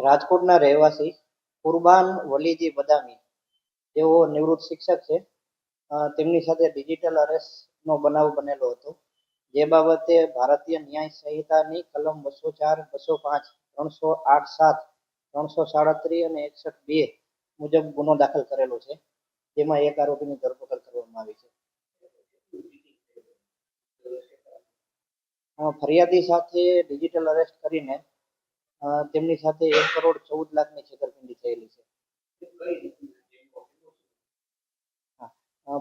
રાજકોટના રહેવાસી કુરબાન વલીજી બદામી જેઓ નિવૃત્ત શિક્ષક છે. તેમની સાથે ડિજિટલ અરેસ્ટનો બનાવ બનેલો હતો, જે બાબતે ભારતીય ન્યાય સંહિતાની કલમ 204, 205, 308(7), 337 અને 61(2) મુજબ ગુનો દાખલ કરેલો છે, જેમાં એક આરોપીની ધરપકડ કરવામાં આવી છે. ફરિયાદી સાથે ડિજિટલ અરેસ્ટ કરીને તેમની સાથે 1,14,00,000ની છેતરપિંડી થયેલી છે.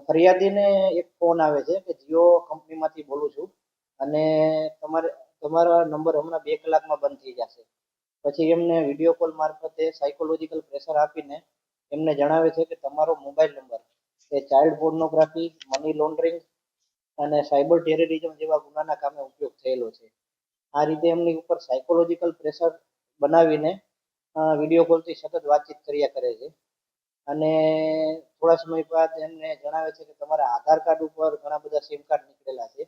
ફરિયાદીને એક ફોન આવે છે કે જીઓ કંપનીમાંથી બોલું છું અને તમારા નંબર હમણાં 2 કલાકમાં બંધ થઈ જશે. પછી એમને વિડીયો કોલ મારફતે સાયકોલોજીકલ પ્રેશર આપીને એમને જણાવે છે કે તમારો મોબાઈલ નંબર એ ચાઇલ્ડ પોર્નોગ્રાફી, મની લોન્ડરિંગ અને સાયબર ટેરરિઝમ જેવા ગુનાના કામે ઉપયોગ થયેલો છે. આ રીતે એમની ઉપર સાયકોલોજીકલ પ્રેશર બનાવીને વિડીયો કોલથી સતત વાતચીત કર્યા કરે છે અને થોડા સમય બાદ એમને જણાવે છે કે તમારા આધાર કાર્ડ ઉપર ઘણા બધા સિમ કાર્ડ નીકળેલા છે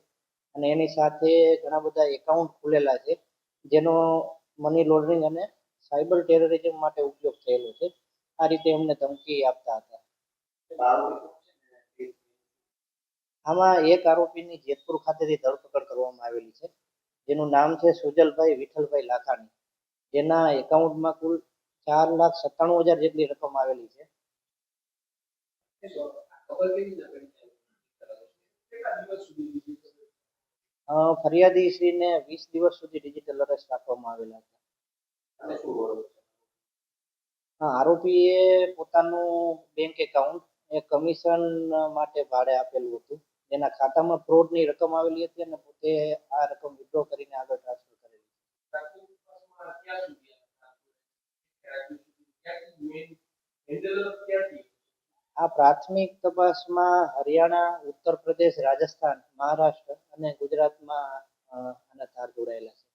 અને એની સાથે ઘણા બધા એકાઉન્ટ ખુલેલા છે, જેનો મની લોન્ડરિંગ અને સાયબર ટેરરિઝમ માટે ઉપયોગ થયેલો છે. આ રીતે એમને ધમકી આપતા હતા. આમાં એક આરોપીની જેતપુર ખાતેથી ધરપકડ કરવામાં આવેલી છે, જેનું નામ છે સુજલભાઈ વિઠ્ઠલભાઈ લાખાણી, જેના એકાઉન્ટમાં કુલ 4,97,000 જેટલી રકમ આવેલી છે. ફરિયાદીશ્રીને 20 દિવસ સુધી ડિજિટલ અરેસ્ટ રાખવામાં આવેલા હતા. આરોપીએ પોતાનું બેંક એકાઉન્ટ એ કમિશન માટે ભાડે આપેલું હતું, જેના ખાતામાં ફ્રોડની રકમ આવેલી હતી અને પોતે આ રકમ વિથડ્રો કરીને આગળ ટ્રાન્સફર કરેલી. આ પ્રાથમિક તપાસમાં હરિયાણા, ઉત્તર પ્રદેશ, રાજસ્થાન, મહારાષ્ટ્ર અને ગુજરાતમાં આના તાર જોડાયેલા છે.